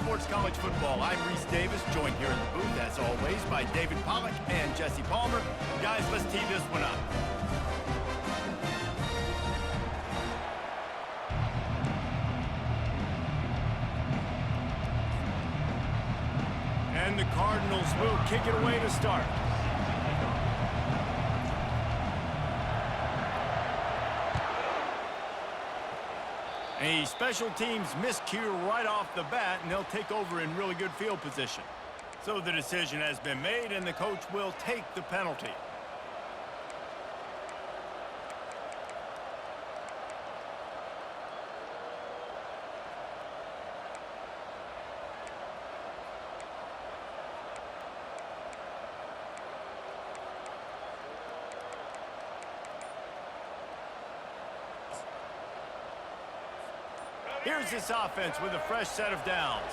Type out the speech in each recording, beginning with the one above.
Sports College Football. I'm Reese Davis, joined here in the booth, as always, by David Pollack and Jesse Palmer. Guys, let's tee this one up. And the Cardinals will kick it away to start. A special teams miscue right off the bat, and they'll take over in really good field position. So the decision has been made, and the coach will take the penalty. Here's this offense with a fresh set of downs.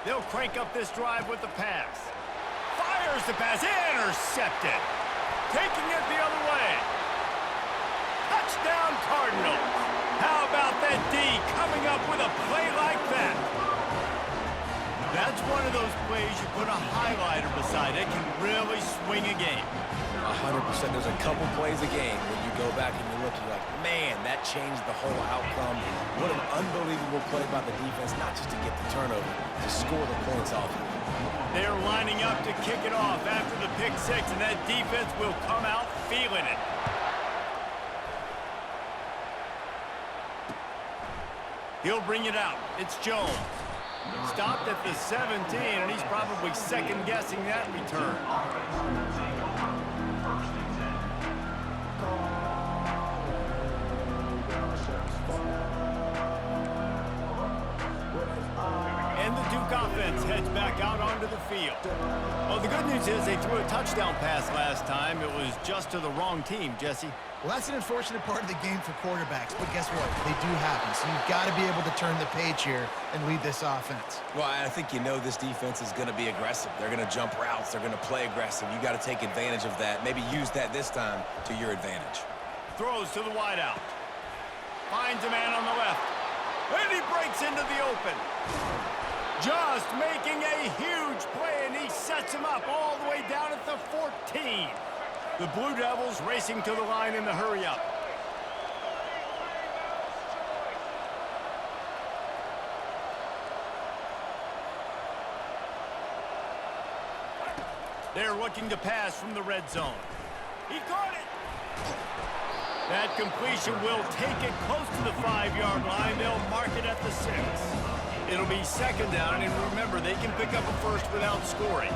They'll crank up this drive with the pass. Fires the pass. Intercepted. Taking it the other way. Touchdown, Cardinals. How about that D coming up with a play like that? That's one of those plays you put a highlighter beside. It can really swing a game. 100%. There's a couple plays a game when you go back and you look, you're like, man, that changed the whole outcome. What an unbelievable play by the defense, not just to get the turnover, to score the points off of it. They're lining up to kick it off after the pick six, and that defense will come out feeling it. He'll bring it out. It's Jones. Stopped at the 17, and he's probably second-guessing that return. And the Duke offense heads back out onto the field. Well, the good news is they threw a touchdown pass last time. It was just to the wrong team, Jesse. Well, that's an unfortunate part of the game for quarterbacks, but guess what? They do happen, so you've got to be able to turn the page here and lead this offense. Well, I think you know this defense is going to be aggressive. They're going to jump routes. They're going to play aggressive. You got to take advantage of that. Maybe use that this time to your advantage. Throws to the wideout. Finds a man on the left. And he breaks into the open. Just making a huge play, and he sets him up all the way down at the 14. The Blue Devils racing to the line in the hurry-up. They're looking to pass from the red zone. He caught it. That completion will take it close to the 5-yard line. They'll mark it at the 6. It'll be second down, and remember, they can pick up a first without scoring.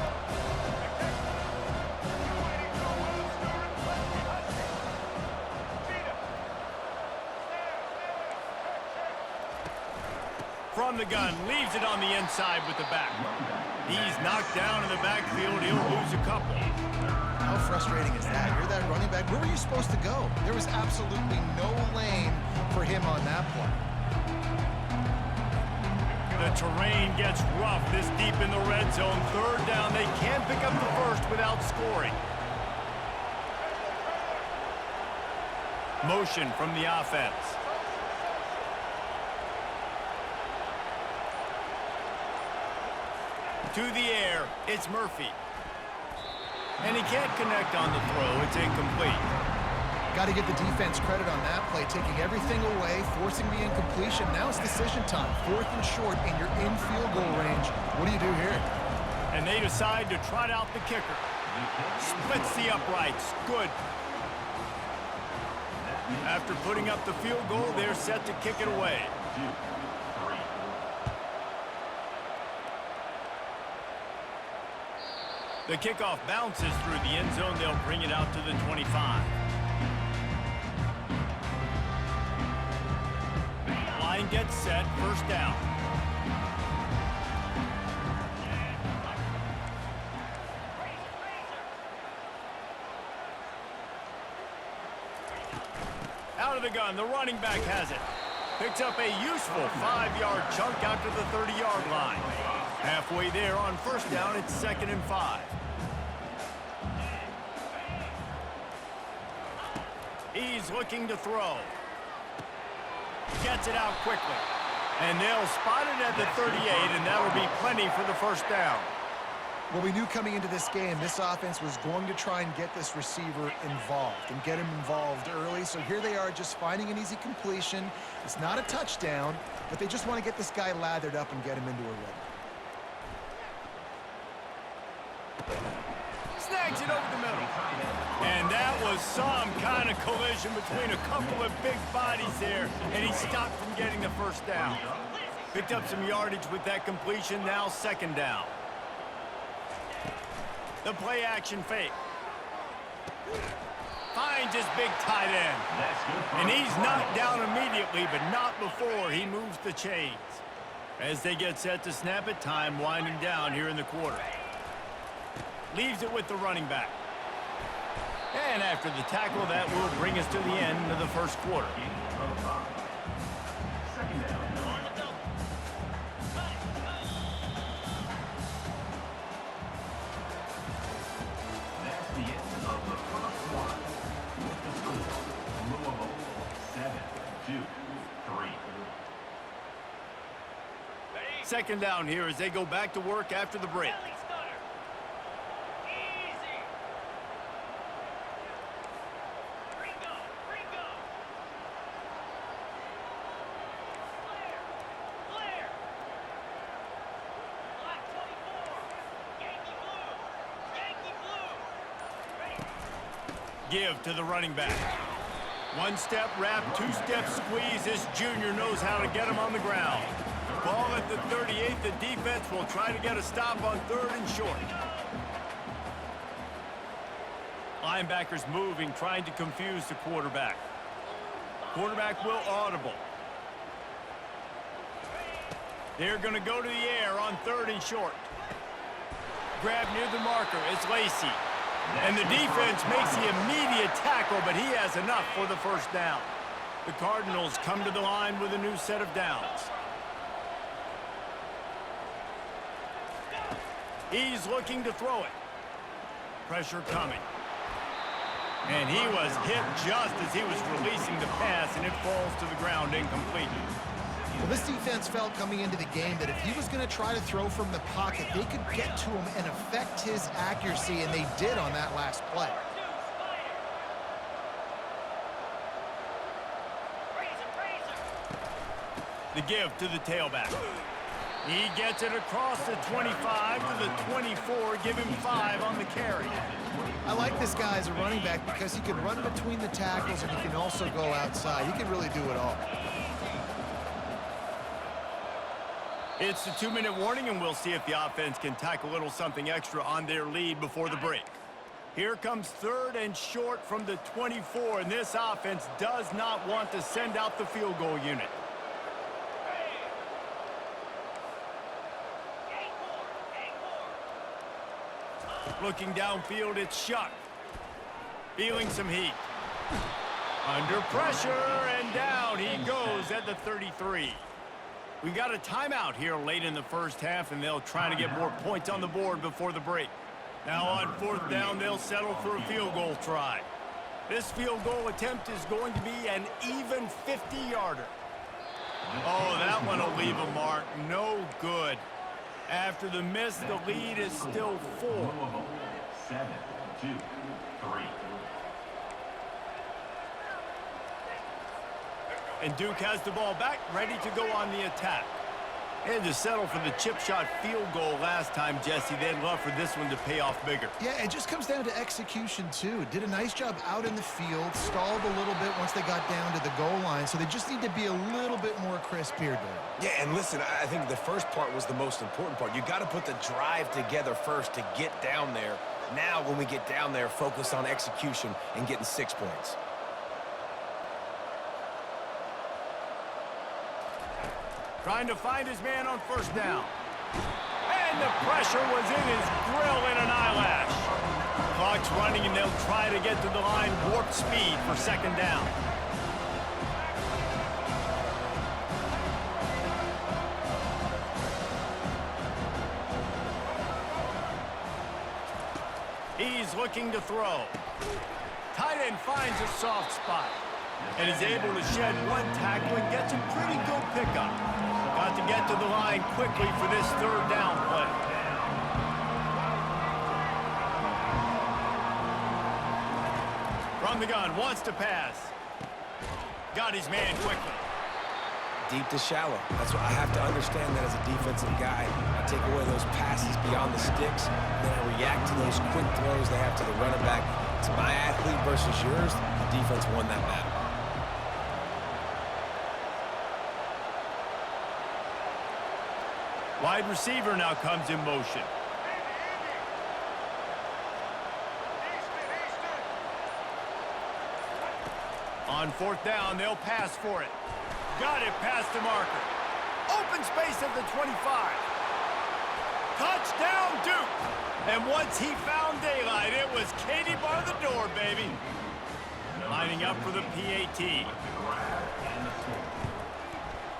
From the gun, leaves it on the inside with the back. He's knocked down in the backfield. He'll lose a couple. How frustrating is that? You're that running back. Where were you supposed to go? There was absolutely no lane for him on that play. The terrain gets rough this deep in the red zone. Third down, they can't pick up the first without scoring. Motion from the offense. To the air, it's Murphy. And he can't connect on the throw. It's incomplete. Got to give the defense credit on that play, taking everything away, forcing the incompletion. Now it's decision time. 4th and short, and you're in field goal range. What do you do here? And they decide to trot out the kicker. Splits the uprights. Good. After putting up the field goal, they're set to kick it away. The kickoff bounces through the end zone. They'll bring it out to the 25. Line gets set. First down. Out of the gun. The running back has it. Picks up a useful 5-yard chunk out to the 30-yard line. Halfway there on first down, it's 2nd and 5. He's looking to throw. Gets it out quickly. And they'll spot it at the 38, and that'll be plenty for the first down. Well, we knew coming into this game, this offense was going to try and get this receiver involved and get him involved early. So here they are just finding an easy completion. It's not a touchdown, but they just want to get this guy lathered up and get him into a rhythm. Snags it over the middle. And that was some kind of collision between a couple of big bodies there, and he stopped from getting the first down. Picked up some yardage with that completion, now second down. The play action fake. Finds his big tight end. And he's knocked down immediately, but not before he moves the chains. As they get set to snap it, time winding down here in the quarter. Leaves it with the running back. And after the tackle, that will bring us to the end of the first quarter. Second down here as they go back to work after the break. Give to the running back. One-step wrap, two-step squeeze. This junior knows how to get him on the ground. Ball at the 38. The defense will try to get a stop on third and short. Linebackers moving, trying to confuse the quarterback. Quarterback will audible. They're going to go to the air on third and short. Grab near the marker. It's Lacey. And the defense makes the immediate tackle, but he has enough for the first down. The Cardinals come to the line with a new set of downs. He's looking to throw it. Pressure coming. And he was hit just as he was releasing the pass, and it falls to the ground incomplete. Well, this defense felt coming into the game that if he was going to try to throw from the pocket, they could get to him and affect his accuracy, and they did on that last play. The give to the tailback. He gets it across the 25 to the 24, give him 5 on the carry. I like this guy as a running back because he can run between the tackles and he can also go outside. He can really do it all. It's the 2-minute warning, and we'll see if the offense can tack a little something extra on their lead before the break. Here comes third and short from the 24, and this offense does not want to send out the field goal unit. Looking downfield, it's Shuck. Feeling some heat. Under pressure, and down he goes at the 33. We got a timeout here late in the first half, and they'll try to get more points on the board before the break. Now on fourth down, they'll settle for a field goal try. This field goal attempt is going to be an even 50-yarder. Oh, that one will leave a mark. No good. After the miss, the lead is still 4. 7, 2, 3. And Duke has the ball back, ready to go on the attack. And to settle for the chip shot field goal last time, Jesse, they'd love for this one to pay off bigger. Yeah, it just comes down to execution, too. Did a nice job out in the field, stalled a little bit once they got down to the goal line, so they just need to be a little bit more crisp here, Dave. Yeah, and listen, I think the first part was the most important part. You got to put the drive together first to get down there. Now, when we get down there, focus on execution and getting 6 points. Trying to find his man on first down. And the pressure was in his grill in an eyelash. Clock's running, and they'll try to get to the line warp speed for second down. He's looking to throw. Tight end finds a soft spot and is able to shed one tackle and gets a pretty good pickup. Got to get to the line quickly for this third down play. From the gun, wants to pass. Got his man quickly. Deep to shallow. That's what I have to understand that as a defensive guy. I take away those passes beyond the sticks, then I react to those quick throws they have to the running back. It's my athlete versus yours. The defense won that battle. Wide receiver now comes in motion. On fourth down, they'll pass for it. Got it past the marker. Open space at the 25. Touchdown, Duke. And once he found daylight, it was Katie bar the door, baby. Lining up for the PAT.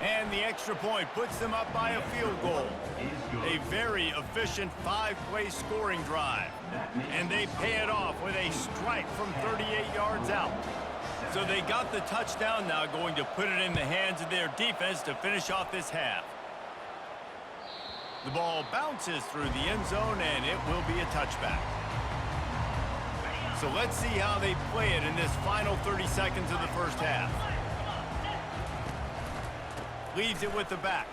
And the extra point puts them up by a field goal. A very efficient 5-play scoring drive. And they pay it off with a strike from 38 yards out. So they got the touchdown now, going to put it in the hands of their defense to finish off this half. The ball bounces through the end zone, and it will be a touchback. So let's see how they play it in this final 30 seconds of the first half. Leaves it with the back.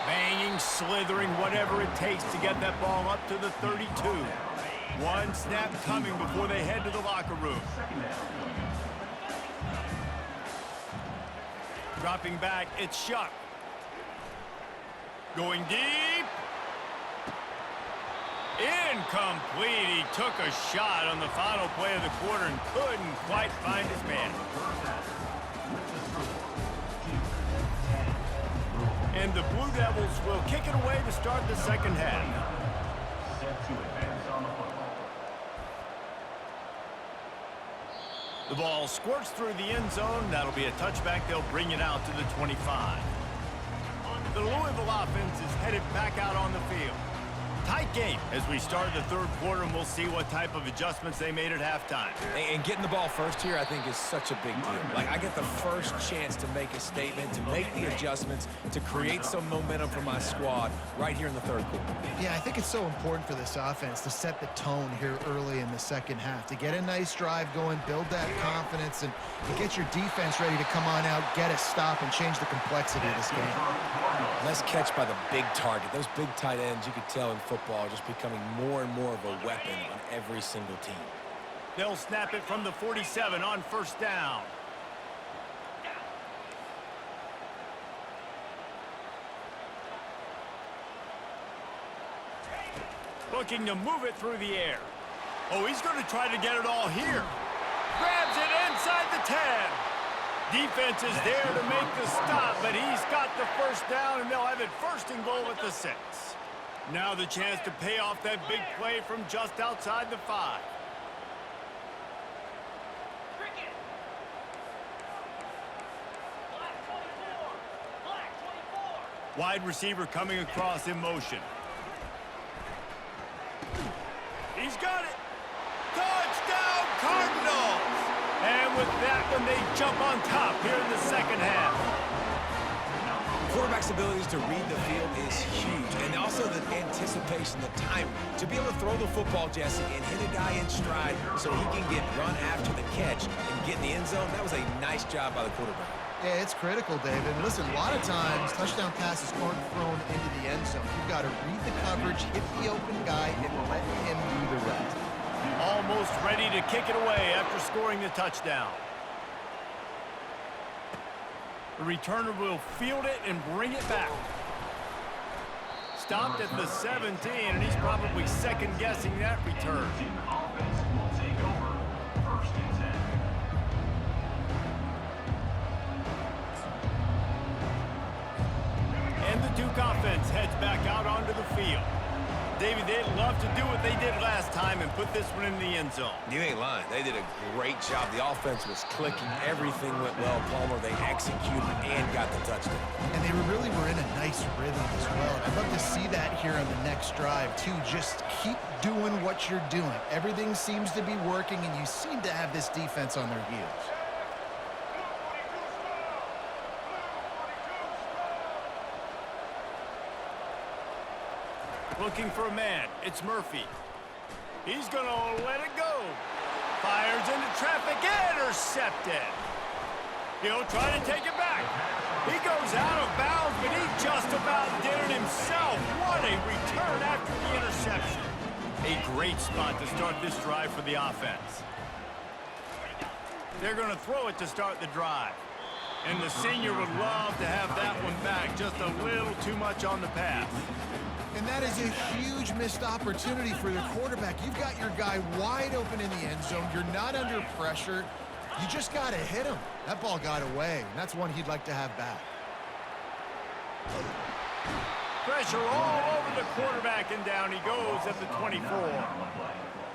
Banging, slithering, whatever it takes to get that ball up to the 32. One snap coming before they head to the locker room. Dropping back, it's Shuck. Going deep. Incomplete. He took a shot on the final play of the quarter and couldn't quite find his man. And the Blue Devils will kick it away to start the second half. The ball squirts through the end zone. That'll be a touchback. They'll bring it out to the 25. The Louisville offense is headed back out on the field. Tight game as we start the third quarter, and we'll see what type of adjustments they made at halftime. And getting the ball first here, I think, is such a big deal. Like, I get the first chance to make a statement, to make the adjustments, to create some momentum for my squad right here in the third quarter. Yeah, I think it's so important for this offense to set the tone here early in the second half, to get a nice drive going, build that confidence, and get your defense ready to come on out, get a stop, and change the complexity of this game. Less catch by the big target. Those big tight ends, you could tell in football, just becoming more and more of a weapon on every single team. They'll snap it from the 47 on first down. Looking to move it through the air. Oh, he's going to try to get it all here. Grabs it inside the 10. Defense is there to make the stop, but he's got the first down, and they'll have it first and goal at the 6. Now the chance to pay off that big play from just outside the 5. Wide receiver coming across in motion. He's got it. Touchdown, Cardinals! And with that one, they jump on top here in the second half. Quarterback's abilities to read the field is huge, and also the anticipation, the time to be able to throw the football, Jesse, and hit a guy in stride so he can get run after the catch and get in the end zone. That was a nice job by the quarterback. Yeah, it's critical, David. And listen, a lot of times, touchdown passes aren't thrown into the end zone. You've got to read the coverage, hit the open guy, and let him do the rest. Almost ready to kick it away after scoring the touchdown. The returner will field it and bring it back. Stopped at the 17, and he's probably second-guessing that return. And the Duke offense heads back out onto the field. David, they'd love to do what they did last time and put this one in the end zone. You ain't lying. They did a great job. The offense was clicking. Everything went well. Palmer, they executed and got the touchdown. And they really were in a nice rhythm as well. I'd love to see that here on the next drive, too. Just keep doing what you're doing. Everything seems to be working, and you seem to have this defense on their heels. looking for a man. It's Murphy. He's going to let it go. Fires into traffic, intercepted. He'll try to take it back. He goes out of bounds, but he just about did it himself. What a return after the interception. A great spot to start this drive for the offense. They're going to throw it to start the drive. And the senior would love to have that one back. Just a little too much on the pass. And that is a huge missed opportunity for the quarterback. You've got your guy wide open in the end zone. You're not under pressure. You just got to hit him. That ball got away, and that's one he'd like to have back. Pressure all over the quarterback, and down he goes at the 24.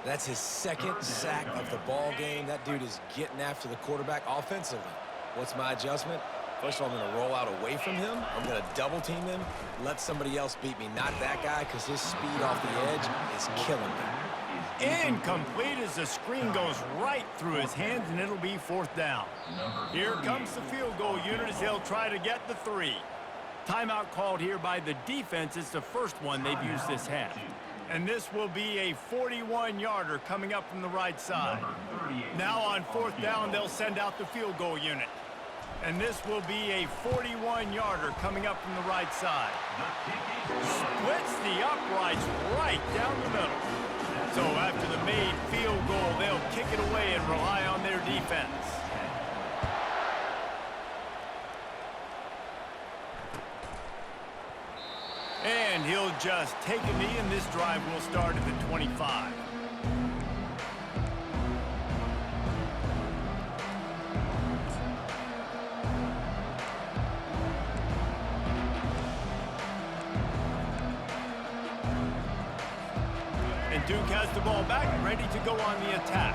That's his second sack of the ball game. That dude is getting after the quarterback offensively. What's my adjustment? First of all, I'm going to roll out away from him. I'm going to double team him, let somebody else beat me, not that guy, because his speed off the edge is killing me. Incomplete as the screen goes right through his hands, and it'll be fourth down. Here comes the field goal unit as they'll try to get the 3. Timeout called here by the defense. It's the first one they've used this half. And this will be a 41-yarder coming up from the right side. Now on fourth down, they'll send out the field goal unit. And this will be a 41-yarder coming up from the right side. Splits the uprights right down the middle. So after the made field goal, they'll kick it away and rely on their defense. And he'll just take a knee, and this drive will start at the 25. And Duke has the ball back, ready to go on the attack.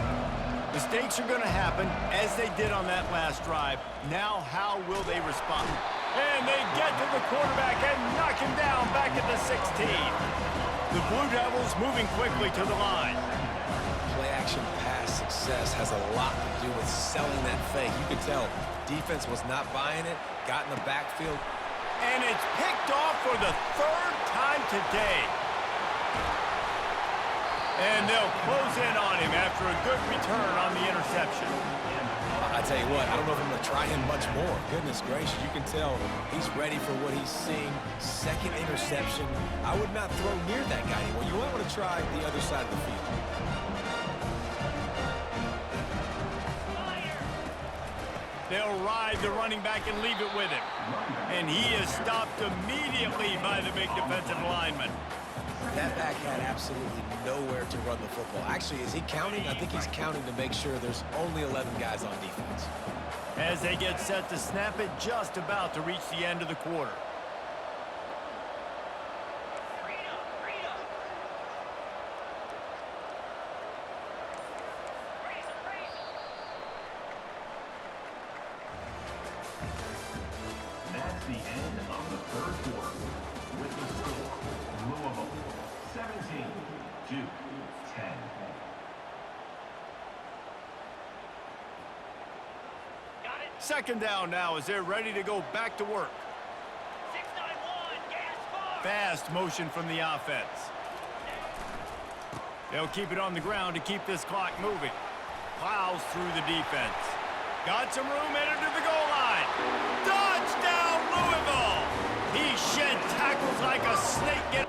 Mistakes are going to happen, as they did on that last drive. Now, how will they respond? And they get to the quarterback and knock him down back at the 16. The Blue Devils moving quickly to the line. Play-action pass success has a lot to do with selling that fake. You could tell defense was not buying it, got in the backfield. And it's picked off for the 3rd time today. And they'll close in on him after a good return on the interception. I tell you what, I don't know if I'm going to try him much more. Goodness gracious, you can tell he's ready for what he's seeing. Second interception. I would not throw near that guy anymore. You might want to try the other side of the field. They'll ride the running back and leave it with him. And he is stopped immediately by the big defensive lineman. That back had absolutely nowhere to run the football. Actually, is he counting? I think he's counting to make sure there's only 11 guys on defense. As they get set to snap it, just about to reach the end of the quarter. That's the end of the 3rd quarter. With the score, Louisville 17, Duke 10. Second down now as they're ready to go back to work. 691, gas bar. Fast motion from the offense. They'll keep it on the ground to keep this clock moving. Plows through the defense. Got some room, headed to the goal line. Touchdown, Louisville! He shed tackles like a snake.